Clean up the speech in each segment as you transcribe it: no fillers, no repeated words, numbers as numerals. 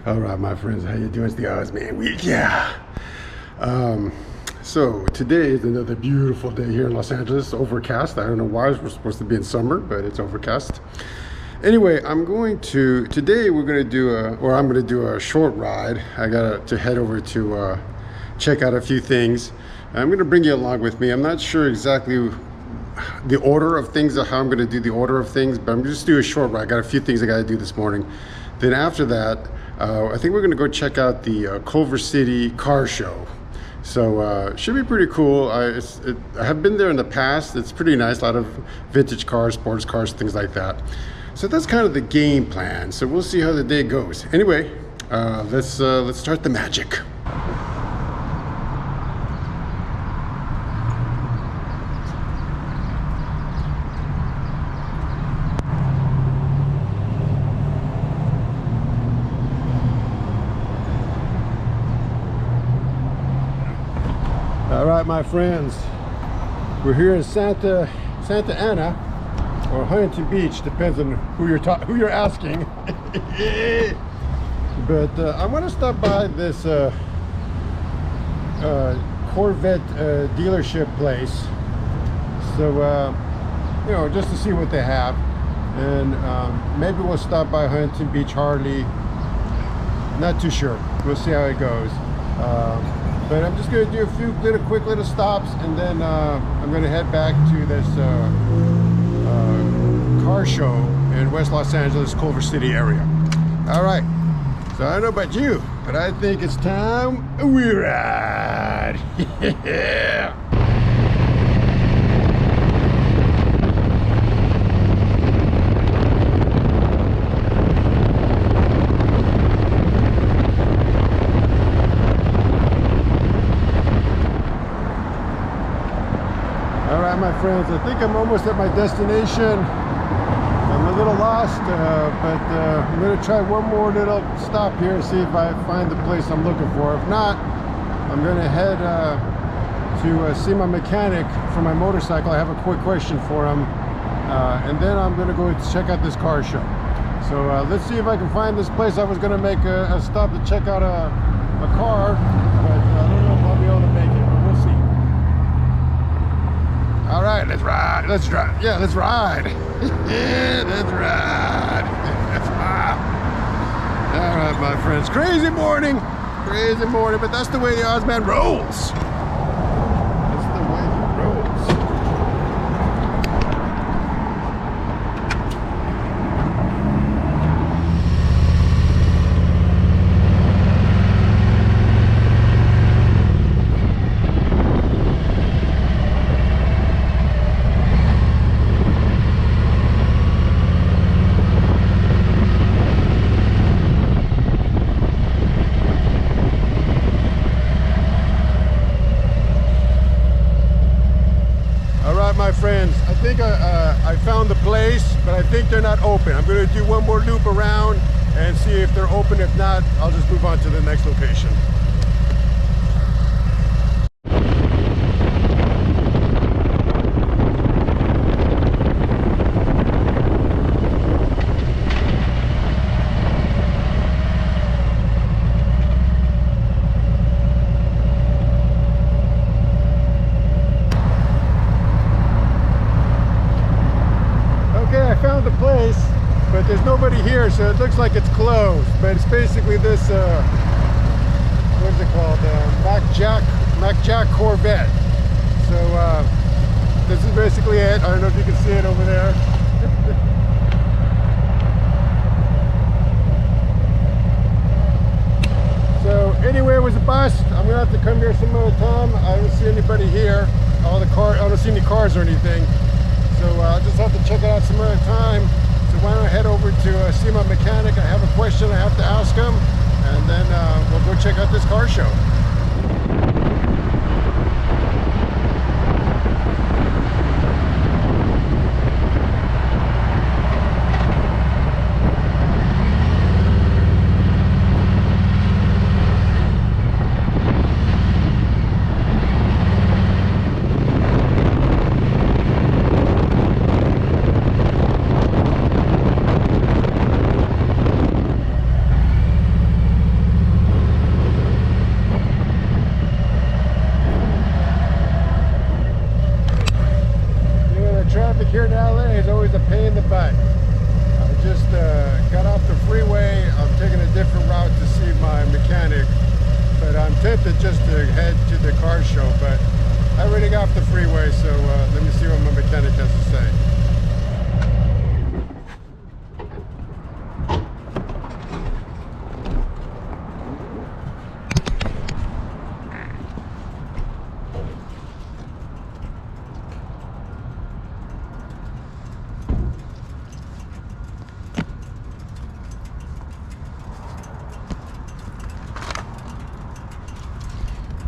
All right, my friends, how you doing? It's the Ozman week, yeah. So today is another beautiful day here in Los Angeles. Overcast. I don't know why we're supposed to be in summer, but it's overcast. Anyway, today we're gonna do I'm gonna do a short ride. I got to head over to check out a few things. I'm gonna bring you along with me. I'm not sure exactly the order of things, or how I'm gonna do the order of things, but I'm just doing a short ride. I got a few things I gotta do this morning. Then after that, I think we're gonna go check out the Culver City Car Show. So should be pretty cool. I have been there in the past. It's pretty nice. A lot of vintage cars, sports cars, things like that. So that's kind of the game plan. So we'll see how the day goes. Anyway, let's start the magic. All right, my friends, we're here in Santa Ana or Huntington Beach, depends on who you're asking. But I want to stop by this Corvette dealership place, so just to see what they have, and maybe we'll stop by Huntington Beach Harley. Not too sure. We'll see how it goes. But I'm just going to do a few quick little stops, and then I'm going to head back to this car show in West Los Angeles, Culver City area. All right. So I don't know about you, but I think it's time we ride. Yeah. My friends, I think I'm almost at my destination. I'm a little lost, but I'm going to try one more little stop here and see if I find the place I'm looking for. If not, I'm going to head to see my mechanic for my motorcycle. I have a quick question for him, and then I'm going to go check out this car show. So let's see if I can find this place. I was going to make a stop to check out a car, but I don't know if I'll be able to make it, but we'll see. All right, let's ride. Let's drive. Yeah, let's ride. Yeah, let's ride. All right, my friends. Crazy morning, but that's the way the Ozman rolls. That's the way he rolls. My friends, I think I found the place, but I think they're not open. I'm going to do one more loop around and see if they're open. If not, I'll just move on to the next location. I found the place, but there's nobody here, so it looks like it's closed. But it's basically this, what is it called? Mac Jack Corvette. So this is basically it. I don't know if you can see it over there. So anyway, it was a bust. I'm gonna have to come here some other time. I don't see anybody here. I don't see any cars or anything. So I'll just have to check it out some other time. So why don't I head over to see my mechanic? I have a question I have to ask him, and then we'll go check out this car show. freeway is always a pain in the butt. I just got off the freeway. I'm taking a different route to see my mechanic, but I'm tempted just to head to the car show, but I already got off the freeway, so let me see what my mechanic has to say.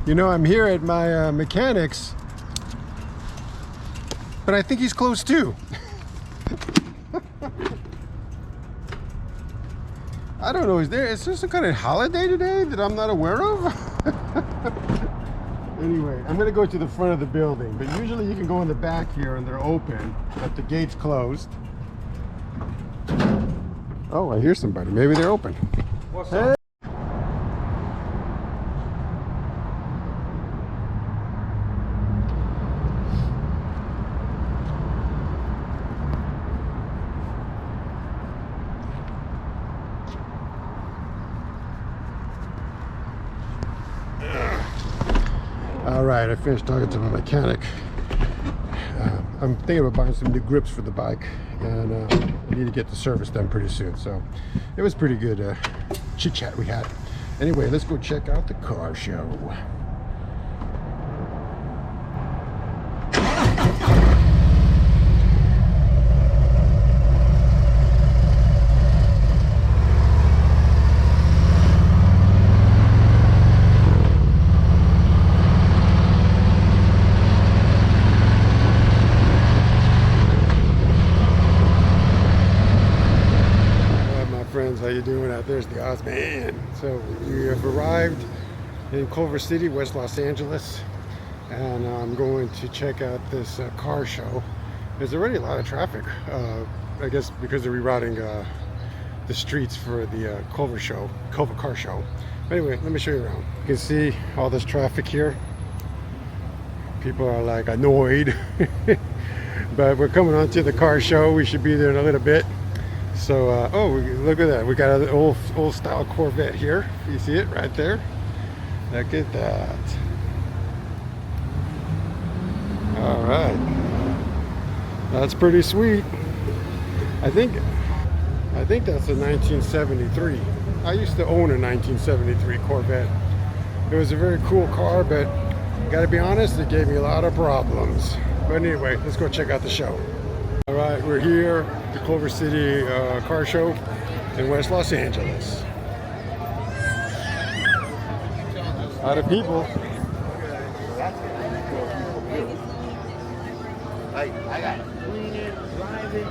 You know, I'm here at my mechanic's, but I think he's closed too. I don't know, is there some kind of holiday today that I'm not aware of? Anyway, I'm gonna go to the front of the building, but usually you can go in the back here and they're open, but the gate's closed. Oh, I hear somebody. Maybe they're open. What's up? All right, I finished talking to my mechanic. I'm thinking about buying some new grips for the bike, and I need to get the service done pretty soon. So it was pretty good chit chat we had. Anyway, let's go check out the car show. How you doing out there's the Ozman. So we have arrived in Culver City, West Los Angeles, and I'm going to check out this car show. There's already a lot of traffic, I guess because they're rerouting the streets for the Culver car show. But anyway, let me show you around. You can see all this traffic here. People are like annoyed. But we're coming on to the car show. We should be there in a little bit. So, oh, look at that. We got an old style Corvette here. You see it right there? Look at that. All right. That's pretty sweet. I think that's a 1973. I used to own a 1973 Corvette. It was a very cool car, but gotta be honest, it gave me a lot of problems. But anyway, let's go check out the show. All right, we're here at the Culver City Car Show in West Los Angeles. A lot of people. I got cleaning, driving,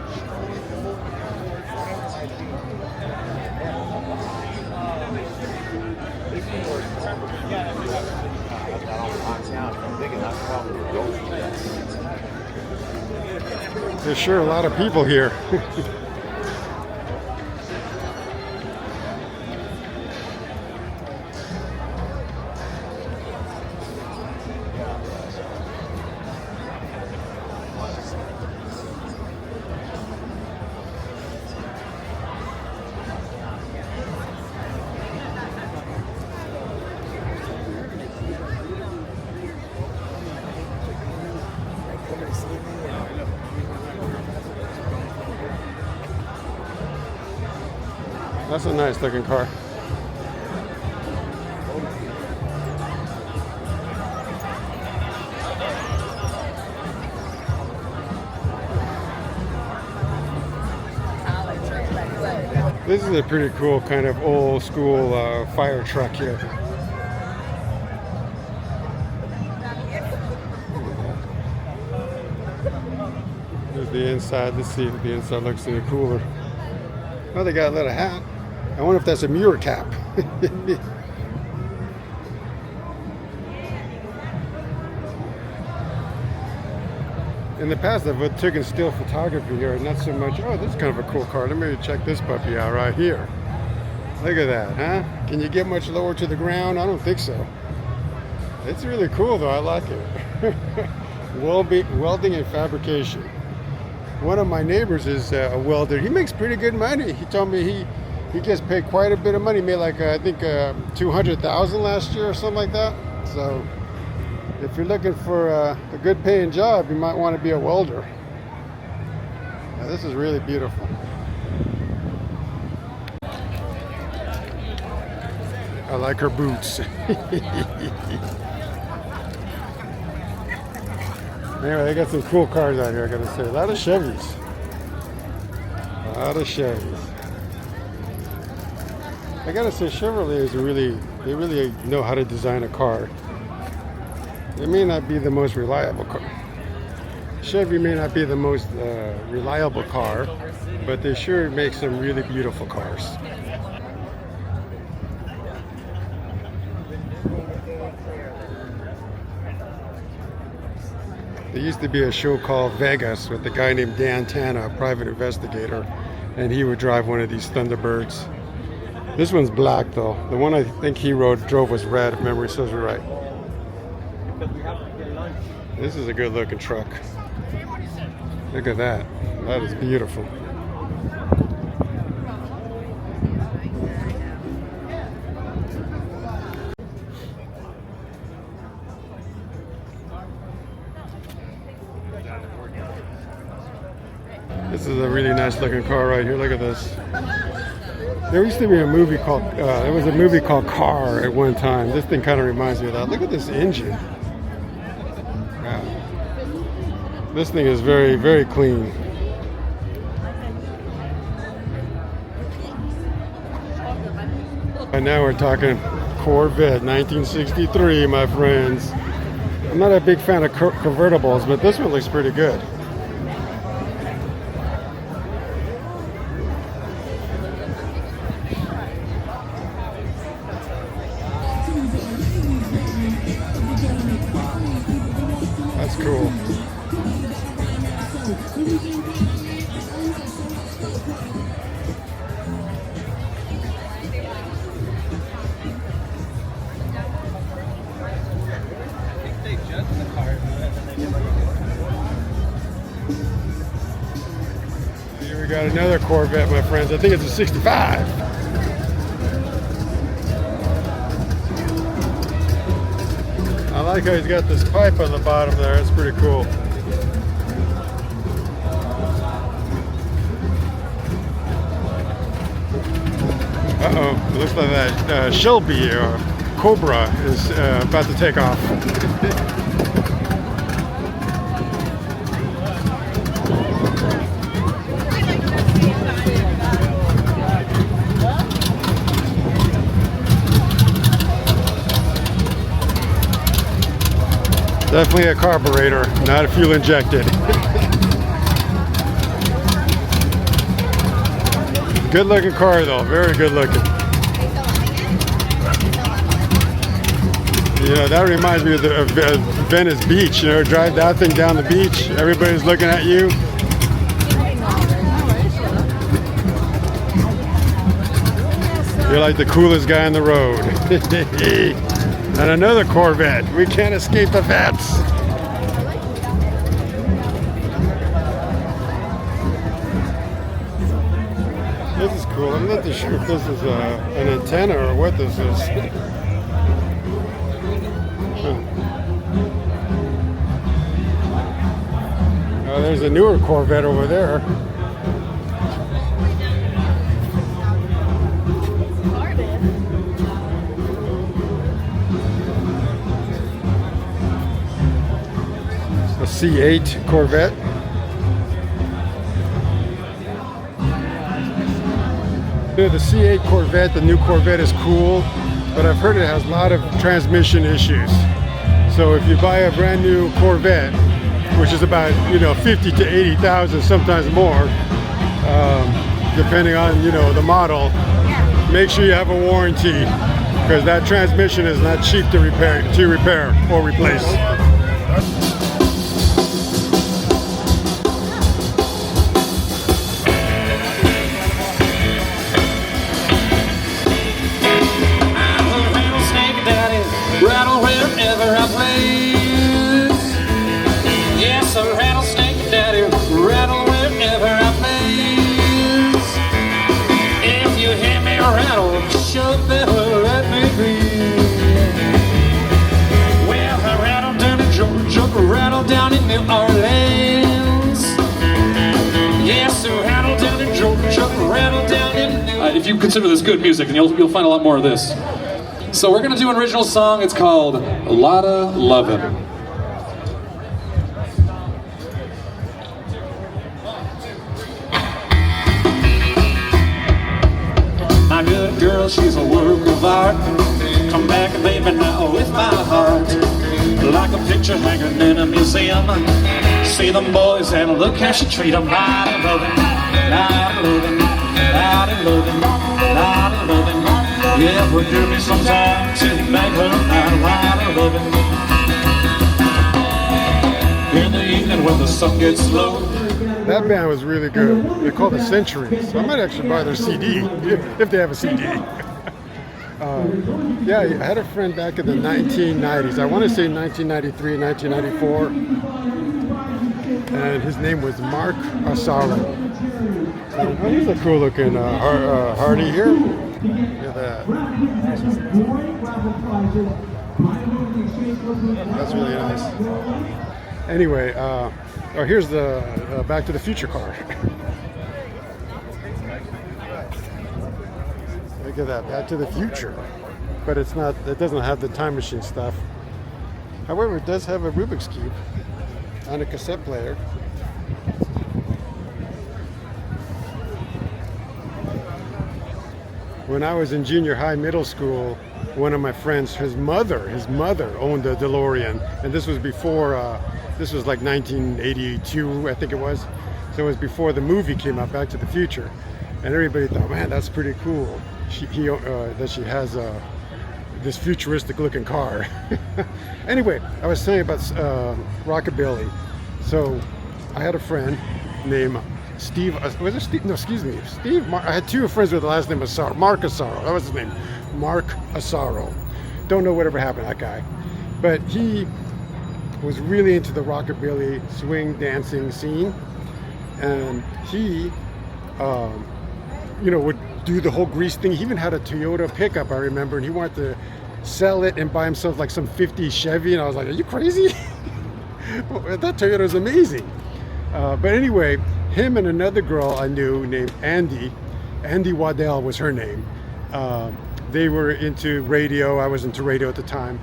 There's sure a lot of people here. That's a nice looking car. This is a pretty cool kind of old school fire truck here. There's the inside. Let's see if the inside looks any cooler. Oh, they got a little hat. I wonder if that's a mirror cap. In the past, I've taken still photography here, not so much. Oh, this is kind of a cool car. Let me check this puppy out right here. Look at that, huh? Can you get much lower to the ground? I don't think so. It's really cool, though. I like it. Welding and fabrication. one of my neighbors is a welder. He makes pretty good money. He told me he gets paid quite a bit of money. He made like I think 200,000 last year or something like that. So if you're looking for a good paying job, you might want to be a welder. Now, this is really beautiful. I like her boots. Anyway, they got some cool cars out here, I gotta say. A lot of Chevys. A lot of Chevys. I gotta say, Chevrolet is they really know how to design a car. It may not be the most reliable car. Chevy may not be the most reliable car, but they sure make some really beautiful cars. There used to be a show called Vegas with a guy named Dan Tana, a private investigator, and he would drive one of these Thunderbirds. This one's black though. The one I think he drove was red, if memory serves me right. This is a good looking truck. Look at that. That is beautiful. This is a really nice looking car right here. Look at this. There used to be a movie called, there was a movie called Car at one time. This thing kind of reminds me of that. Look at this engine. Wow. This thing is very, very clean. And now we're talking Corvette 1963, my friends. I'm not a big fan of convertibles, but this one looks pretty good. That's cool. Here we got another Corvette, my friends. I think it's a 65. I like how he's got this pipe on the bottom there. It's pretty cool. Uh-oh. It looks like that Shelby or Cobra is about to take off. Definitely a carburetor, not a fuel injected. Good looking car though, very good looking. You know, that reminds me of Venice Beach. You know, drive that thing down the beach, everybody's looking at you. You're like the coolest guy on the road. And another Corvette. We can't escape the vets. This is cool. I'm not too sure if this is an antenna or what this is. Oh, there's a newer Corvette over there. A C8 Corvette. You know, the C8 Corvette, the new Corvette is cool, but I've heard it has a lot of transmission issues. So if you buy a brand new Corvette, which is about, you know, 50 to 80,000, sometimes more, depending on, you know, the model, make sure you have a warranty, because that transmission is not cheap to repair or replace. Rattle wherever I place. Yes, a rattlesnake daddy. Rattle wherever rattle down in New Orleans. Yes, so rattle down in Georgia, rattle down in New Orleans. If you consider this good music, then you'll find a lot more of this. So we're gonna do an original song. It's called Lotta Lovin'. My good girl, she's a work of art. Come back, baby, now with my heart. Like a picture hanging in a museum. See them boys and look how she treat them. Lotta lovin', lotta lovin', lotta lovin', lotta lovin'. Yeah, but give me some time to make her mine. Lotta lovin'. In the evening when the sun gets low. That band was really good. They're called the Centuries. So I might actually buy their CD if they have a CD. Yeah, I had a friend back in the 1990s. I want to say 1993, 1994. And his name was Mark Asaro. Oh, he's a cool looking Hardy here. Look at that. That's really nice. Anyway, here's the Back to the Future car. Look at that, Back to the Future. But it's not, it doesn't have the time machine stuff. However, it does have a Rubik's Cube and a cassette player. When I was in junior high, middle school, one of my friends, his mother owned a DeLorean, and this was before, this was like 1982, I think it was. So it was before the movie came out, Back to the Future, and everybody thought, man, that's pretty cool. That she has this futuristic-looking car. Anyway, I was telling you about Rockabilly. So I had a friend named Steve. Was it Steve? No, excuse me, Steve. I had two friends with the last name Asaro. Mark Asaro. That was his name. Mark Asaro. Don't know whatever happened to that guy, but he was really into the rockabilly swing dancing scene, and he, would do the whole grease thing. He even had a Toyota pickup, I remember, and he wanted to sell it and buy himself like some 50 Chevy, and I was like, are you crazy? That Toyota is amazing. But anyway, him and another girl I knew named Andy Waddell was her name. They were into radio. I was into radio at the time.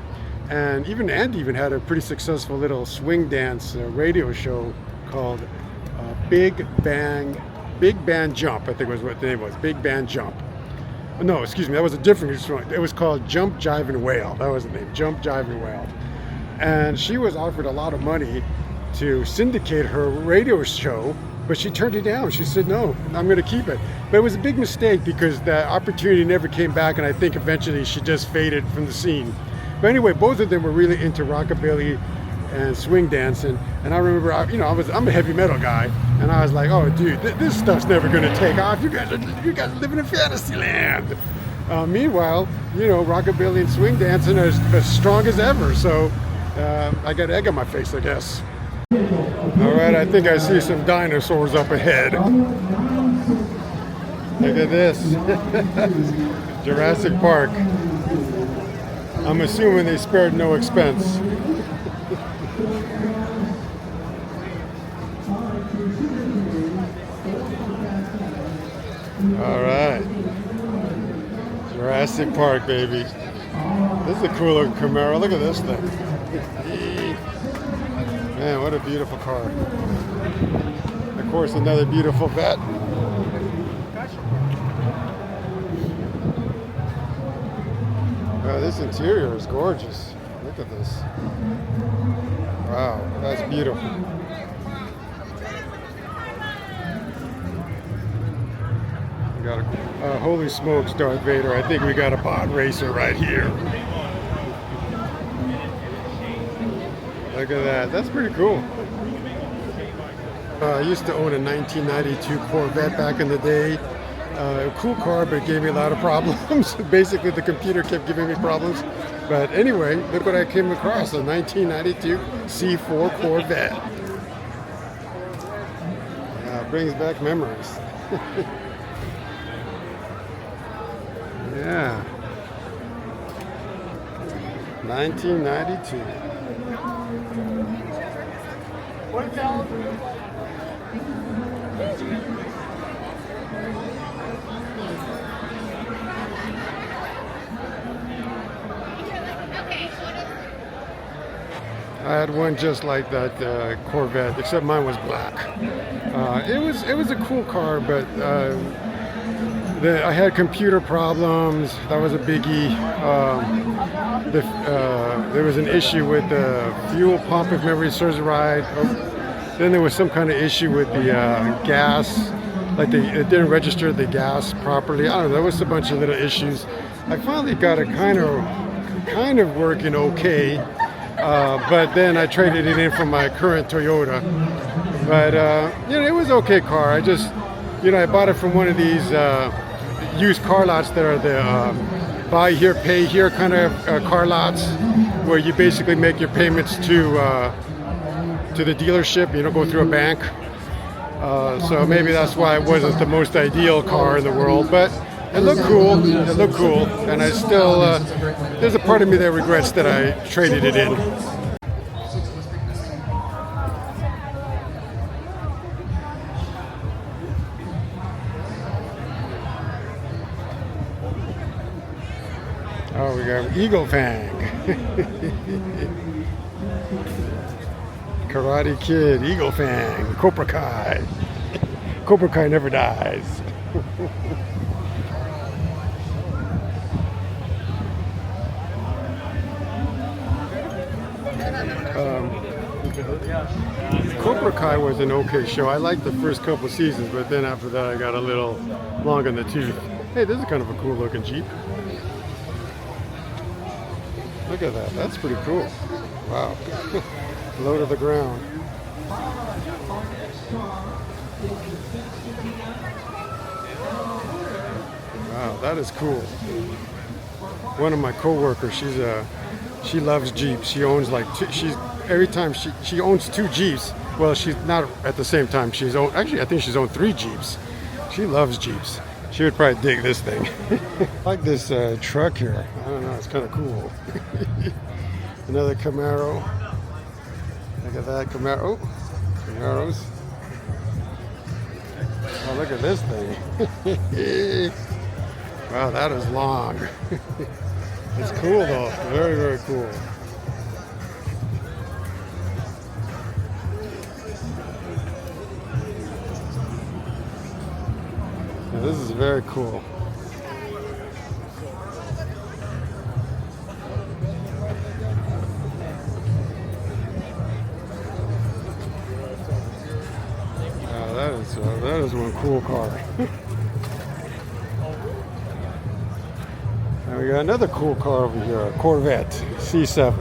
And even Andy even had a pretty successful little swing dance radio show called Big Band Jump, I think was what the name was. Big Band Jump. No, excuse me, that was a different one. It was called Jump, Jive, and Wail. That was the name, Jump, Jive, and Wail. And she was offered a lot of money to syndicate her radio show, but she turned it down. She said, no, I'm going to keep it. But it was a big mistake because the opportunity never came back, and I think eventually she just faded from the scene. But anyway, both of them were really into rockabilly and swing dancing. And I remember, I'm a heavy metal guy, and I was like, oh, dude, this stuff's never going to take off. You guys are living in fantasy land. Meanwhile, rockabilly and swing dancing are as strong as ever. So I got egg on my face, I guess. All right, I think I see some dinosaurs up ahead. Look at this. Jurassic Park. I'm assuming they spared no expense. All right. Jurassic Park, baby. This is a cool looking Camaro. Look at this thing. Man, what a beautiful car. Of course, another beautiful vet. This interior is gorgeous. Look at this. Wow, that's beautiful. We got a holy smokes, Darth Vader. I think we got a pod racer right here. Look at that. That's pretty cool. I used to own a 1992 Corvette back in the day. A cool car, but it gave me a lot of problems. Basically, the computer kept giving me problems. But anyway, look what I came across, a 1992 C4 Corvette. Brings back memories. Yeah. 1992. I had one just like that Corvette, except mine was black. It was a cool car, but I had computer problems. That was a biggie. There was an issue with the fuel pump, if memory serves right. Then there was some kind of issue with the gas, like it didn't register the gas properly. I don't know. There was a bunch of little issues. I finally got it kind of working okay. But then I traded it in for my current Toyota. But it was an okay car. I just, I bought it from one of these used car lots that are the buy here, pay here kind of car lots, where you basically make your payments to the dealership. You don't go through a bank. So maybe that's why it wasn't the most ideal car in the world, but it looked cool. It looked cool, and I still there's a part of me that regrets that I traded it in. Oh, we got Eagle Fang. Karate Kid, Eagle Fang, Cobra Kai. Cobra Kai never dies. Cobra Kai was an okay show. I liked the first couple seasons, but then after that I got a little long in the tooth. Hey, this is kind of a cool looking Jeep. Look at that. That's pretty cool. Wow. Low to the ground. Wow, that is cool. One of my co-workers, she loves Jeeps. She owns like every time she owns 2 Jeeps. Well, she's not at the same time. Actually, I think she's owned 3 Jeeps. She loves Jeeps. She would probably dig this thing. I like this truck here. I don't know, it's kind of cool. Another Camaro. Look at that Camaro. Oh, Camaros. Oh, look at this thing. Wow, that is long. It's cool though. Very, very cool. Yeah, this is very cool. That is one cool car. And we got another cool car over here, a Corvette C7.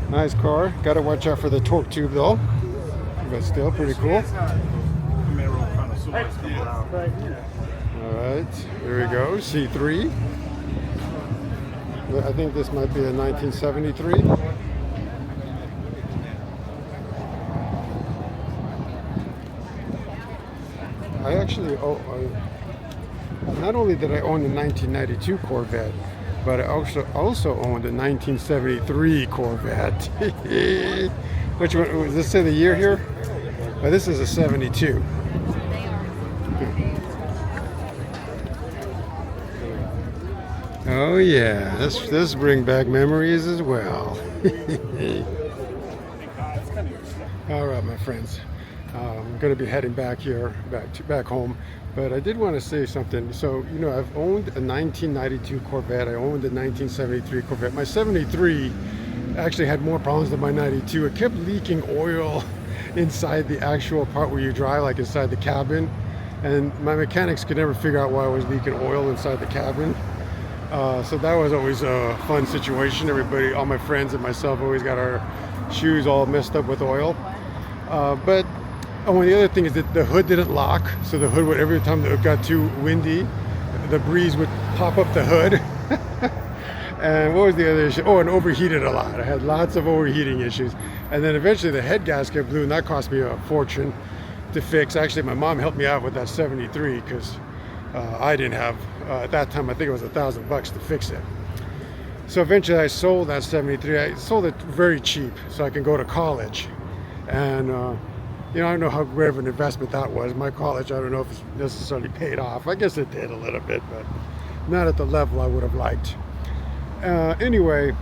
Nice car. Got to watch out for the torque tube though, but still pretty cool. Alright, here we go, C3. I think this might be a 1973. I actually, not only did I own the 1992 Corvette, but I also owned a 1973 Corvette. Which one, does this say the year here? Well, this is a 72. Oh yeah, this bring back memories as well. All right, my friends, I'm going to be heading back here, back home. But I did want to say something. So I've owned a 1992 Corvette. I owned a 1973 Corvette. My 73 actually had more problems than my 92. It kept leaking oil inside the actual part where you drive, like inside the cabin. And my mechanics could never figure out why I was leaking oil inside the cabin. So that was always a fun situation. Everybody, all my friends and myself, always got our shoes all messed up with oil. But the other thing is that the hood didn't lock. So the hood would, every time it got too windy, the breeze would pop up the hood. And what was the other issue? Oh, and overheated a lot. I had lots of overheating issues. And then eventually the head gasket blew, and that cost me a fortune to fix. Actually, my mom helped me out with that 73 because I didn't have, at that time, I think it was $1,000 to fix it. So eventually I sold that 73. I sold it very cheap so I can go to college. And, you know, I don't know how great of an investment that was. My college, I don't know if it's necessarily paid off. I guess it did a little bit, but not at the level I would have liked. Anyway,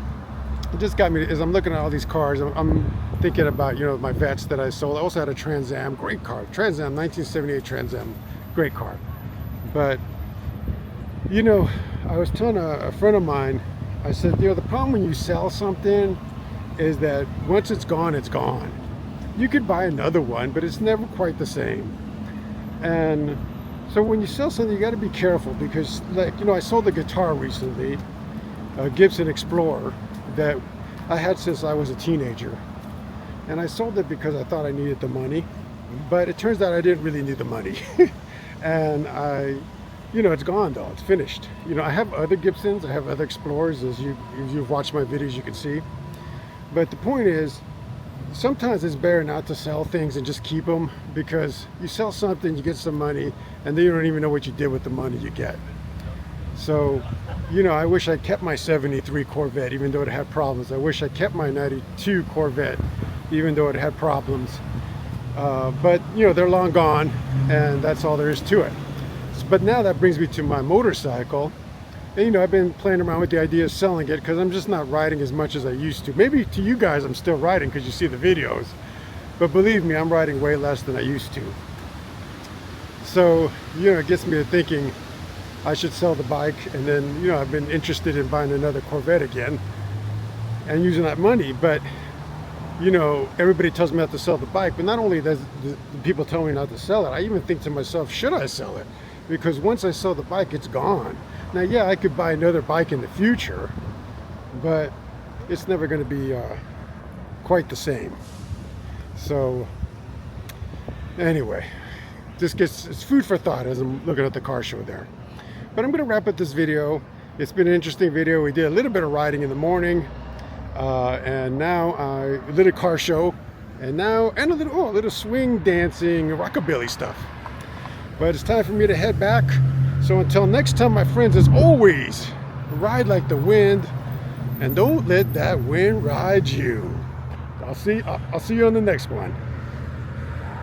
it just got me, as I'm looking at all these cars, I'm thinking about, you know, my Vettes that I sold. I also had a Trans Am, great car. Trans Am, 1978 Trans Am, great car. But, you know, I was telling a friend of mine, I said, you know, the problem when you sell something is that once it's gone, it's gone. You could buy another one, but it's never quite the same. And so when you sell something, you got to be careful because, like, you know, I sold a guitar recently, a Gibson Explorer that I had since I was a teenager. And I sold it because I thought I needed the money, but it turns out I didn't really need the money. And you know, it's gone though, it's finished. You know, I have other Gibsons, I have other Explorers, as you've watched my videos, you can see. But the point is, sometimes it's better not to sell things and just keep them, because you sell something, you get some money, and then you don't even know what you did with the money you get. So, you know, I wish I kept my 73 Corvette, even though it had problems. I wish I kept my 92 Corvette, even though it had problems. But, you know, they're long gone, and that's all there is to it. But now that brings me to my motorcycle. And, you know, I've been playing around with the idea of selling it because I'm just not riding as much as I used to. Maybe to you guys I'm still riding because you see the videos. But believe me, I'm riding way less than I used to. So, you know, it gets me to thinking I should sell the bike. And then, you know, I've been interested in buying another Corvette again and using that money. But, you know, everybody tells me not to sell the bike. But not only does the people tell me not to sell it, I even think to myself, should I sell it? Because once I sell the bike, it's gone. Now, yeah, I could buy another bike in the future, but it's never going to be quite the same. So, anyway, it's food for thought as I'm looking at the car show there. But I'm going to wrap up this video. It's been an interesting video. We did a little bit of riding in the morning, and now a little car show, and now a little swing dancing, rockabilly stuff. But it's time for me to head back. So until next time, my friends, as always, ride like the wind and don't let that wind ride you. I'll see you on the next one.